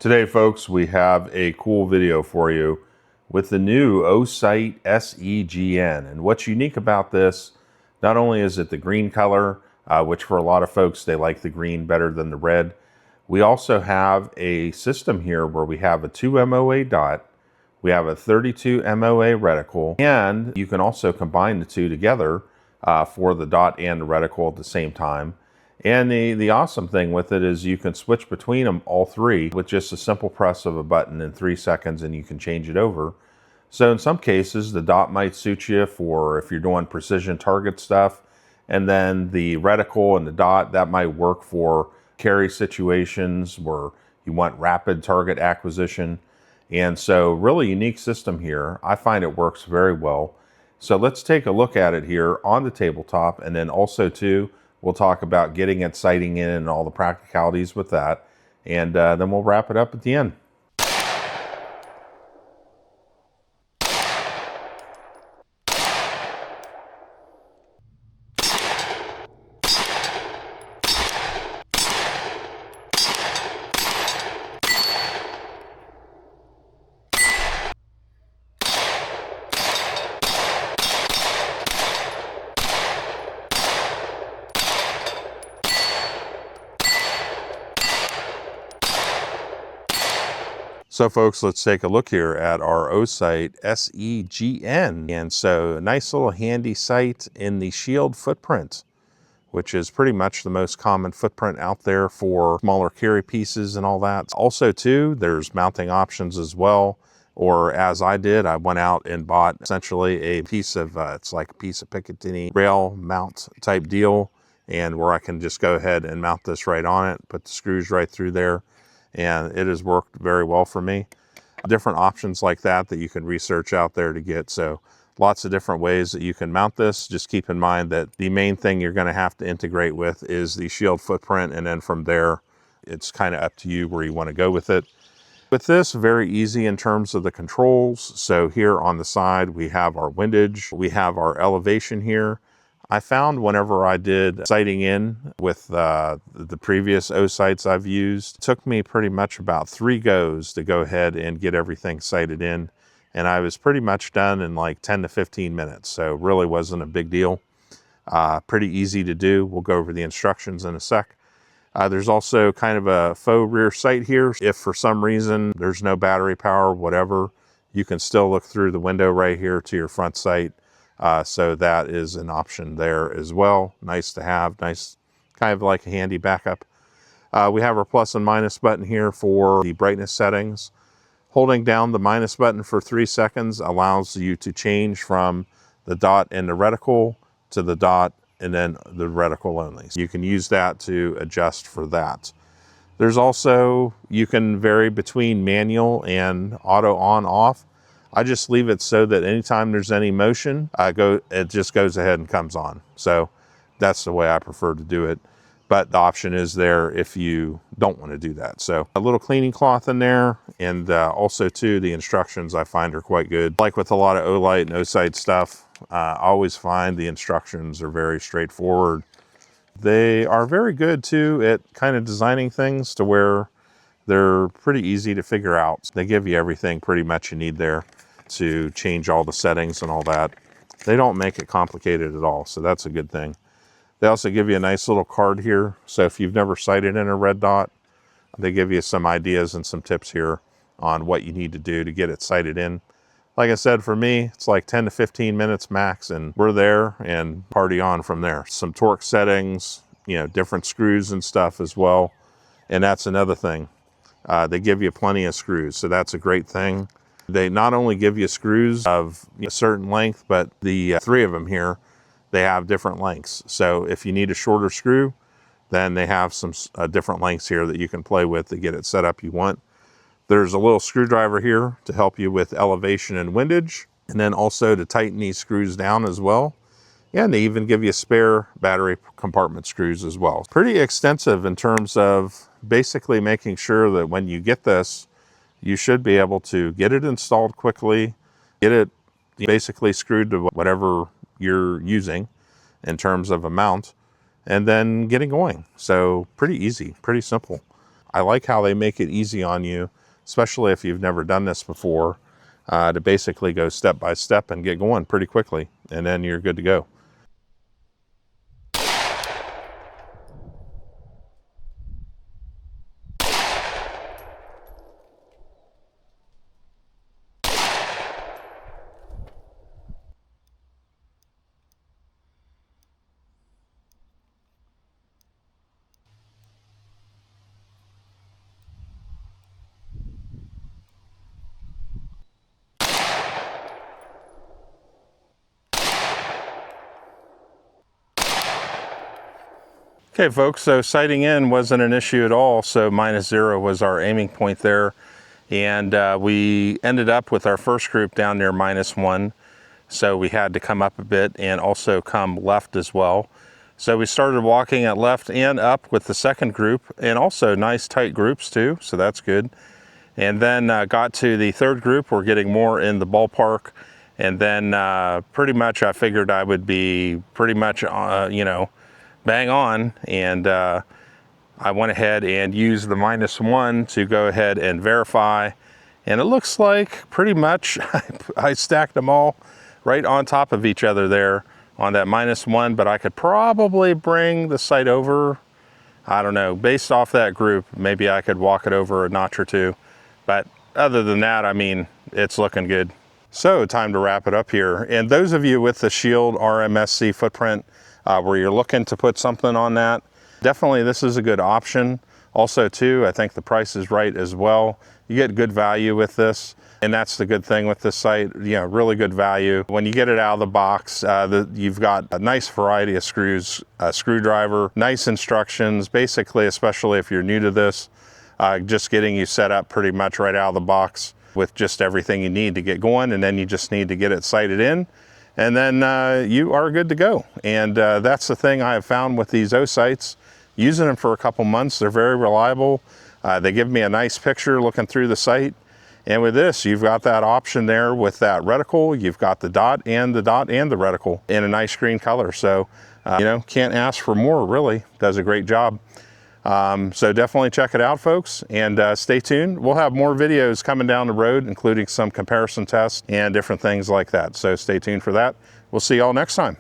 Today, folks, we have a cool video for you with the new OSIGHT SEGN. And what's unique about this, not only is it the green color, which for a lot of folks, they like the green better than the red. We also have a system here where we have a 2 MOA dot, we have a 32 MOA reticle, and you can also combine the two together for the dot and the reticle at the same time. And the awesome thing with it is you can switch between them all three with just a simple press of a button in 3 seconds, and you can change it over. So in some cases, the dot might suit you for if you're doing precision target stuff, and then the reticle and the dot, that might work for carry situations where you want rapid target acquisition. And so really unique system here. I find it works very well. So let's take a look at it here on the tabletop, and then also too, we'll talk about getting it sighting in and all the practicalities with that. And then we'll wrap it up at the end. So folks, let's take a look here at our OSIGHT SEGN. And so a nice little handy sight in the shield footprint, which is pretty much the most common footprint out there for smaller carry pieces and all that. Also too, there's mounting options as well. Or as I did, I went out and bought essentially a piece of, it's like a piece of Picatinny rail mount type deal, and where I can just go ahead and mount this right on it, put the screws right through there. And it has worked very well for me. Different options like that you can research out there to get. So lots of different ways that you can mount this. Just keep in mind that the main thing you're going to have to integrate with is the shield footprint, and then from there it's kind of up to you where you want to go with it. With this, very easy in terms of the controls. So here on the side we have our windage, we have our elevation here. I found whenever I did sighting in with the previous OSIGHTs I've used, it took me pretty much about 3 goes to go ahead and get everything sighted in. And I was pretty much done in like 10 to 15 minutes. So really wasn't a big deal. Pretty easy to do. We'll go over the instructions in a sec. There's also kind of a faux rear sight here. If for some reason there's no battery power, whatever, you can still look through the window right here to your front sight. So that is an option there as well. Nice to have, nice, kind of like a handy backup. We have our plus and minus button here for the brightness settings. Holding down the minus button for 3 seconds allows you to change from the dot and the reticle to the dot and then the reticle only. So you can use that to adjust for that. There's also, you can vary between manual and auto on off. I just leave it so that anytime there's any motion, it just goes ahead and comes on. So that's the way I prefer to do it. But the option is there if you don't want to do that. So a little cleaning cloth in there. And also too, the instructions I find are quite good. Like with a lot of Olight and OSIGHT stuff, I always find the instructions are very straightforward. They are very good too at kind of designing things to where they're pretty easy to figure out. They give you everything pretty much you need there to change all the settings and all that. They don't make it complicated at all, so that's a good thing. They also give you a nice little card here. So if you've never sighted in a red dot, they give you some ideas and some tips here on what you need to do to get it sighted in. Like I said, for me, it's like 10 to 15 minutes max, and we're there and party on from there. Some torque settings, you know, different screws and stuff as well. And that's another thing. They give you plenty of screws, so that's a great thing. They not only give you screws of a certain length, but the 3 of them here, they have different lengths. So if you need a shorter screw, then they have some different lengths here that you can play with to get it set up you want. There's a little screwdriver here to help you with elevation and windage, and then also to tighten these screws down as well. And they even give you spare battery compartment screws as well. Pretty extensive in terms of basically making sure that when you get this, you should be able to get it installed quickly, get it basically screwed to whatever you're using in terms of a mount, and then getting going. So pretty easy, pretty simple. I like how they make it easy on you, especially if you've never done this before, to basically go step by step and get going pretty quickly, and then you're good to go. Okay folks, so sighting in wasn't an issue at all, so -0 was our aiming point there, and we ended up with our first group down near -1, so we had to come up a bit and also come left as well. So we started walking at left and up with the second group, and also nice tight groups too, so that's good. And then got to the third group, we're getting more in the ballpark, and then pretty much I figured I would be pretty much, you know, bang on, and I went ahead and used the -1 to go ahead and verify, and it looks like pretty much I stacked them all right on top of each other there on that -1, but I could probably bring the sight over, I don't know, based off that group, maybe I could walk it over a notch or two, but other than that, I mean, it's looking good. So time to wrap it up here, and those of you with the Shield RMSc footprint, where you're looking to put something on that, definitely this is a good option. Also too, I think the price is right as well. You get good value with this, and that's the good thing with this sight, you know, really good value. When you get it out of the box, you've got a nice variety of screws, a screwdriver, nice instructions, basically, especially if you're new to this, just getting you set up pretty much right out of the box with just everything you need to get going, and then you just need to get it sighted in, and then you are good to go. And that's the thing I have found with these OSIGHTs. Using them for a couple months, they're very reliable. They give me a nice picture looking through the sight. And with this, you've got that option there with that reticle. You've got the dot and the reticle in a nice green color. So, you know, can't ask for more, really. Does a great job. So definitely check it out, folks, and stay tuned. We'll have more videos coming down the road, including some comparison tests and different things like that. So stay tuned for that. We'll see y'all next time.